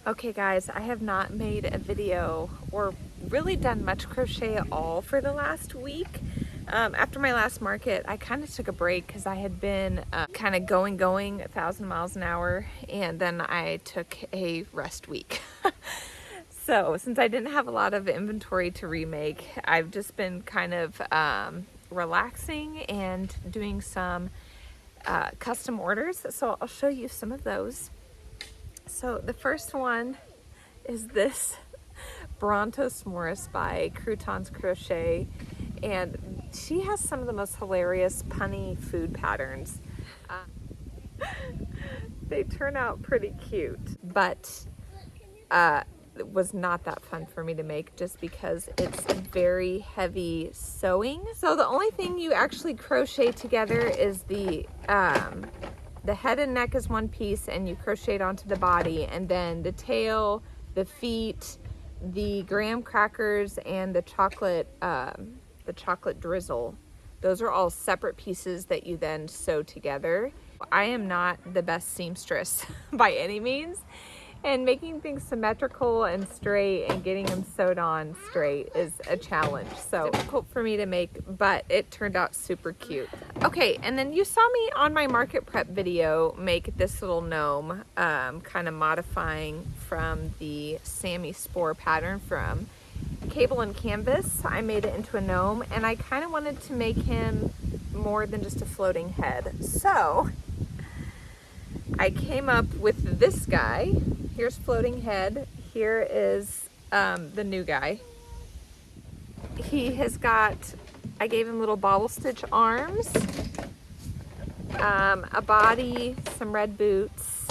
Okay guys, I have not made a video or really done much crochet at all for the last week. After my last market, I kind of took a break because I had been kind of going 1,000 miles an hour, and then I took a rest week. So since I didn't have a lot of inventory to remake, I've just been kind of relaxing and doing some custom orders. So I'll show you some of those. So the first one is this BrontoS'moreus by Croutons Crochet, and she has some of the most hilarious punny food patterns. They turn out pretty cute, but it was not that fun for me to make just because it's very heavy sewing. So the only thing you actually crochet together is the head and neck is one piece, and you crochet it onto the body, and then the tail, the feet, the graham crackers, and the chocolate drizzle. Those are all separate pieces that you then sew together. I am not the best seamstress by any means, and making things symmetrical and straight and getting them sewed on straight is a challenge. So difficult for me to make, but it turned out super cute. Okay, and then you saw me on my market prep video make this little gnome, kind of modifying from the Sammy Spore pattern from Cable and Canvas. I made it into a gnome, and I kind of wanted to make him more than just a floating head. So I came up with this guy. Here's floating head. Here is the new guy. He has got, I gave him little bobble stitch arms, a body, some red boots,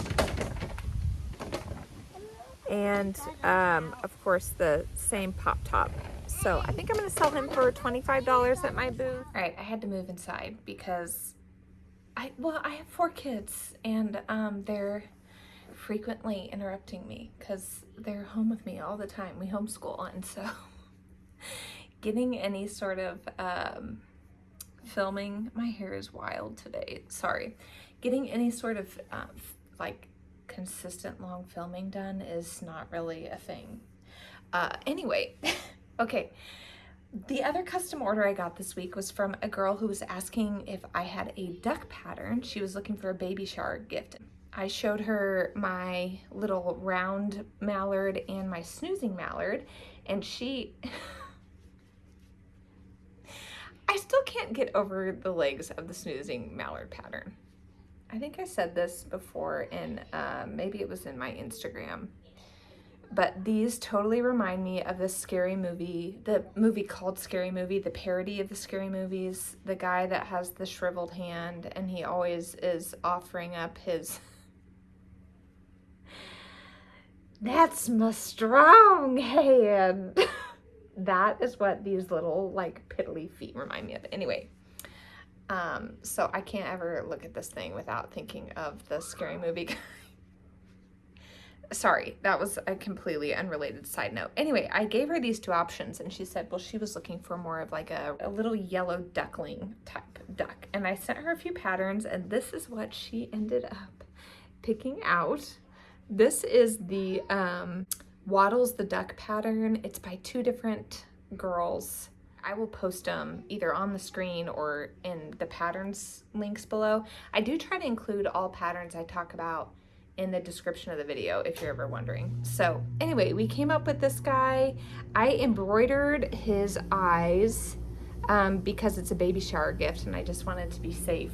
and of course the same pop top. So I think I'm gonna sell him for $25 at my booth. All right, I had to move inside because I have 4 kids, and they're frequently interrupting me because they're home with me all the time. We homeschool, and so getting any sort of filming, my hair is wild today, sorry. Getting any sort of like consistent long filming done is not really a thing. Anyway, okay. The other custom order I got this week was from a girl who was asking if I had a duck pattern. She was looking for a baby shower gift. I showed her my little round mallard and my snoozing mallard, and she I still can't get over the legs of the snoozing mallard pattern. I think I said this before in maybe it was in my Instagram, but these totally remind me of the Scary Movie, the movie called Scary Movie, the parody of the Scary Movies, the guy that has the shriveled hand, and he always is offering up his "That's my strong hand." That is what these little like piddly feet remind me of. Anyway, so I can't ever look at this thing without thinking of the Scary Movie guy. Sorry, that was a completely unrelated side note. Anyway, I gave her these 2 options, and she said, well, she was looking for more of like a little yellow duckling type duck. And I sent her a few patterns, and this is what she ended up picking out. This is the Waddles the Duck pattern. It's by 2 different girls. I will post them either on the screen or in the patterns links below. I do try to include all patterns I talk about in the description of the video if you're ever wondering. So anyway, we came up with this guy. I embroidered his eyes because it's a baby shower gift, and I just wanted to be safe.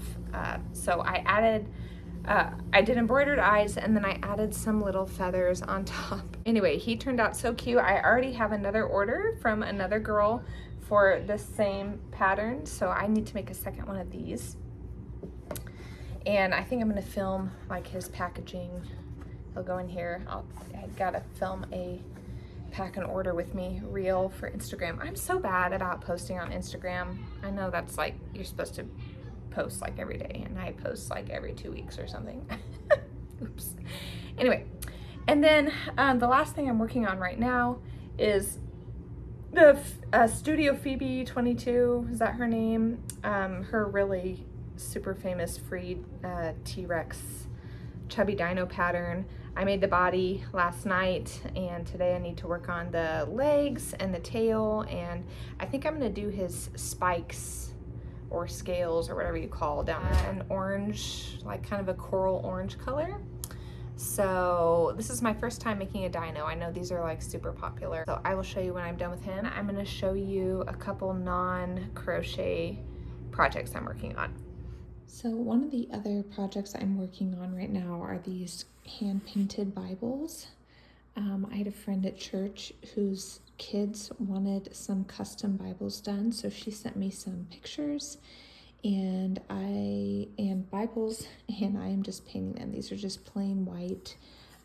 So I did embroidered eyes, and then I added some little feathers on top. Anyway, he turned out so cute. I already have another order from another girl for the same pattern, so I need to make a second one of these. And I think I'm gonna film like his packaging. He'll go in here. I gotta film a pack and order with me reel for Instagram. I'm so bad about posting on Instagram. I know that's like, you're supposed to post like every day, and I post like every 2 weeks or something. Oops. Anyway, and then the last thing I'm working on right now is the Studio Phoebe 22, is that her name? Her really super famous free T-Rex Chubby Dino pattern. I made the body last night, and today I need to work on the legs and the tail, and I think I'm gonna do his spikes or scales or whatever you call down there. An orange, like kind of a coral orange color. So this is my first time making a dino. I know these are like super popular. So I will show you when I'm done with him. I'm gonna show you a couple non-crochet projects I'm working on. So one of the other projects I'm working on right now are these hand-painted Bibles. I had a friend at church whose kids wanted some custom Bibles done, so she sent me some pictures and Bibles, and I am just painting them. These are just plain white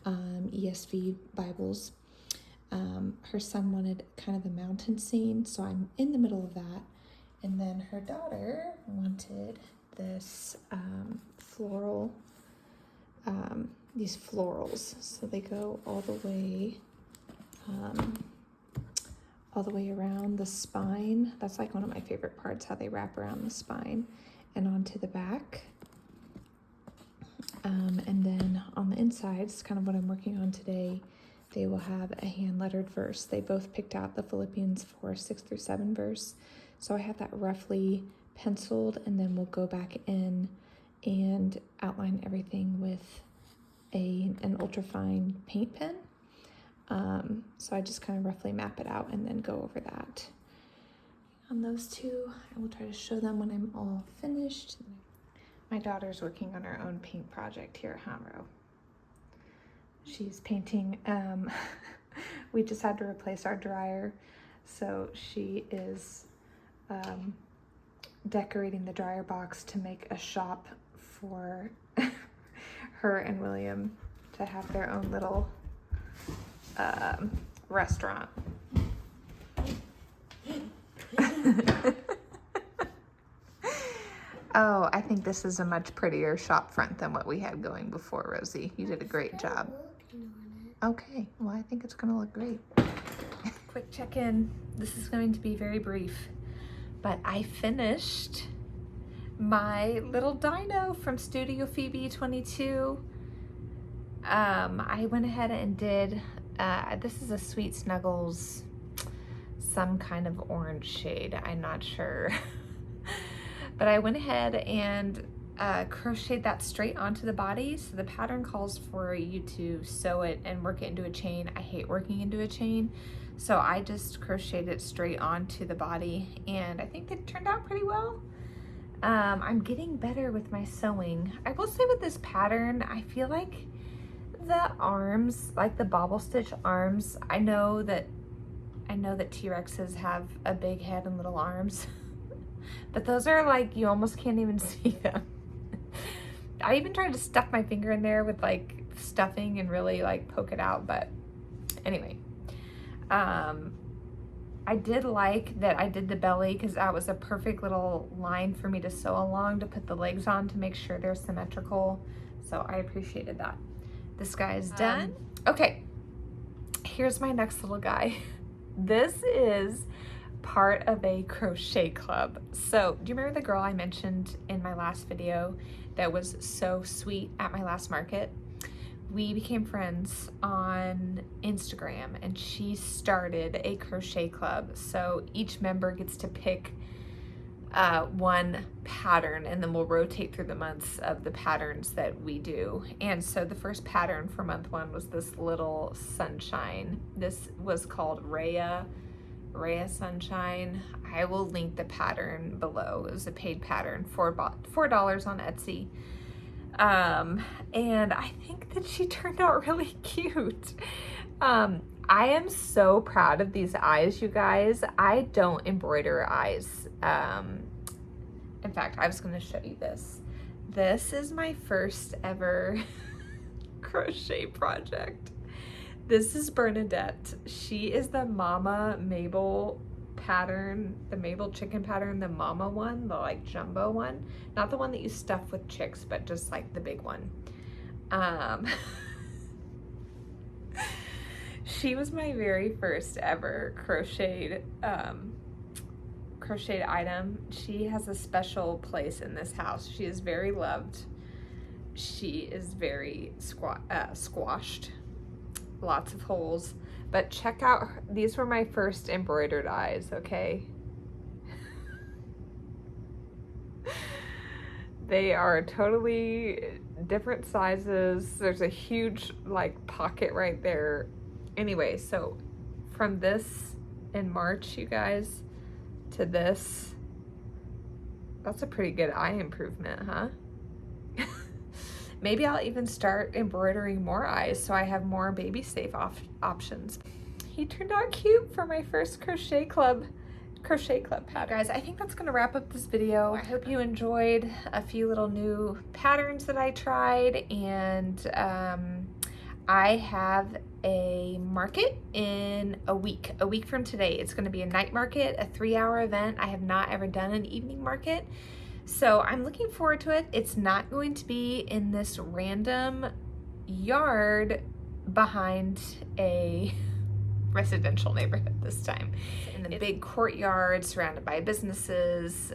ESV Bibles. Her son wanted kind of a mountain scene, so I'm in the middle of that. And then her daughter wanted this floral, these florals. So they go all the way around the spine. That's like one of my favorite parts, how they wrap around the spine and onto the back. And then on the inside, it's kind of what I'm working on today, they will have a hand-lettered verse. They both picked out the Philippians 4:6-7 verse. So I have that roughly penciled, and then we'll go back in and outline everything with an ultrafine paint pen. So I just kind of roughly map it out and then go over that. On those two, I will try to show them when I'm all finished. My daughter's working on her own paint project here at Hamro. She's painting, we just had to replace our dryer, so she is decorating the dryer box to make a shop for her and William to have their own little restaurant. Oh, I think this is a much prettier shop front than what we had going before, Rosie. You did a great job. Okay, well, I think it's gonna look great. Quick check-in. This is going to be very brief, but I finished my little dino from Studio Phoebe 22. I went ahead and did, this is a Sweet Snuggles, some kind of orange shade, I'm not sure. But I went ahead and crocheted that straight onto the body. So the pattern calls for you to sew it and work it into a chain. I hate working into a chain, so I just crocheted it straight onto the body, and I think it turned out pretty well. I'm getting better with my sewing. I will say with this pattern, I feel like the arms, like the bobble stitch arms, I know that T-Rexes have a big head and little arms. But those are like, you almost can't even see them. I even tried to stuff my finger in there with like stuffing and really like poke it out, but anyway. I did like that I did the belly because that was a perfect little line for me to sew along to put the legs on to make sure they're symmetrical. So I appreciated that. This guy is done. Okay, here's my next little guy. This is part of a crochet club. So do you remember the girl I mentioned in my last video that was so sweet at my last market? We became friends on Instagram, and she started a crochet club. So each member gets to pick one pattern, and then we'll rotate through the months of the patterns that we do. And so the first pattern for month 1 was this little sunshine. This was called Raya Sunshine. I will link the pattern below. It was a paid pattern, $4 on Etsy. And I think that she turned out really cute. I am so proud of these eyes, you guys. I don't embroider eyes. In fact, I was going to show you this. This is my first ever crochet project. This is Bernadette. She is the Mama Mabel pattern, the Mabel chicken pattern, the mama one, the like jumbo one. Not the one that you stuff with chicks, but just like the big one. She was my very first ever crocheted item. She has a special place in this house. She is very loved. she is very squashed, lots of holes. But check out, these were my first embroidered eyes, okay? They are totally different sizes. There's a huge like pocket right there. Anyway, so from this in March, you guys, to this, that's a pretty good eye improvement, huh? Maybe I'll even start embroidering more eyes so I have more baby safe options. He turned out cute for my first Crochet Club pattern. Guys, I think that's gonna wrap up this video. I hope you enjoyed a few little new patterns that I tried, and I have a market in a week from today. It's gonna be a night market, a 3-hour event. I have not ever done an evening market, so I'm looking forward to it. It's not going to be in this random yard behind a residential neighborhood this time. In the big courtyard surrounded by businesses,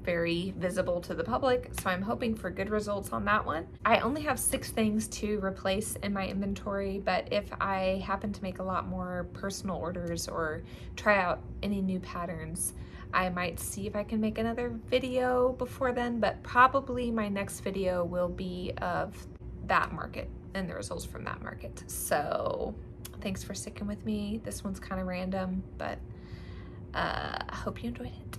very visible to the public, so I'm hoping for good results on that one. I only have 6 things to replace in my inventory, but if I happen to make a lot more personal orders or try out any new patterns, I might see if I can make another video before then, but probably my next video will be of that market and the results from that market. So thanks for sticking with me. This one's kind of random, but I hope you enjoyed it.